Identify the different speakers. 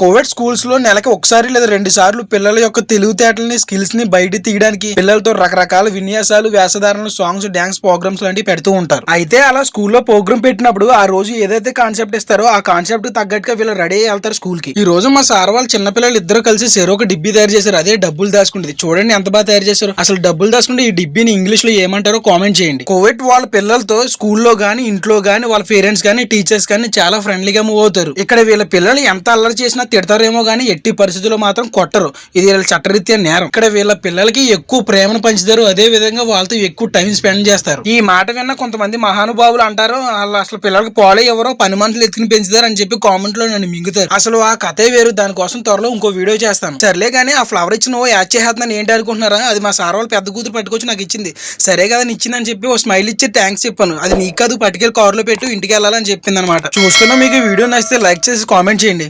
Speaker 1: Covid schools లో నెలకి ఒకసారి లేదా 2 సార్లు పిల్లల యొక్క తెలివితేటలని స్కిల్స్ ని బయట తీయడానికి పిల్లలతో రకరకాల విన్యాసాలు వేషధారణలు సాంగ్స్ డాన్స్ ప్రోగ్రామ్స్ లాంటివి పెడుతూ ఉంటారు. అయితే అలా స్కూల్లో ప్రోగ్రామ్ పెట్టినప్పుడు ఆ రోజు ఏదైతే కాన్సెప్ట్ ఇస్తారో ఆ కాన్సెప్ట్ తగ్గట్టుగా వీళ్ళు రెడీ అయ్యి వెళ్తారు స్కూల్ కి. ఈ రోజు మా సార్ వాళ్ళు చిన్నపిల్లలు ఇద్దరు కలిసి చెరొక డిబ్బీ తయారు చేశారు. అదే డబ్బులు దాచుకుంటుంది. చూడండి ఎంత బాగా తయారు చేశారు. అసలు డబ్బులు దాచుకుంటే ఈ డిబ్బీని ఇంగ్లీష్ లో ఏమంటారో కామెంట్ చేయండి. కోవిడ్ వాళ్ళ పిల్లలతో స్కూల్లో గానీ ఇంట్లో గానీ వాళ్ళ పేరెంట్స్ గానీ టీచర్స్ గానీ చాలా ఫ్రెండ్లీగా మూవ్ అవుతారు. ఇక్కడ వీళ్ళ పిల్లలు ఎంత అల్లరి చేసినా తిడతారేమో గానీ ఎట్టి పరిస్థితుల్లో మాత్రం కొట్టరు. ఇది వీళ్ళ చట్టరీత్యా నేరం. ఇక్కడ వీళ్ళ పిల్లలకి ఎక్కువ ప్రేమను పంచుతారు. అదే విధంగా వాళ్ళతో ఎక్కువ టైం స్పెండ్ చేస్తారు. ఈ మాట విన్న కొంతమంది మహానుభావులు అంటారు, వాళ్ళు అసలు పిల్లలకి పాలే ఎవరో పని మనుషులు ఎత్తుకుని పెంచుతారు అని చెప్పి కామెంట్ లో నన్ను మింగుతారు. అసలు ఆ కథే వేరు. దానికోసం త్వరలో ఇంకో వీడియో చేస్తాను. సర్లే కానీ ఆ ఫ్లవర్ ఇచ్చిన యాడ్ చేస్తున్నాను ఏంటి అనుకుంటున్నారా? అది మా సార్ వాళ్ళు పెద్ద కూతురు పట్టుకొచ్చి నాకు ఇచ్చింది. సరే కదా ఇచ్చిందని చెప్పి ఓ స్మైల్ ఇచ్చి థ్యాంక్స్ చెప్పాను. అది నీకు కాదు, పట్టుకెళ్ళి కారులో పెట్టి ఇంటికి వెళ్ళాలని చెప్పింది అనమాట. చూస్తున్నా మీకు వీడియో నచ్చితే లైక్ చేసి కామెంట్ చేయండి.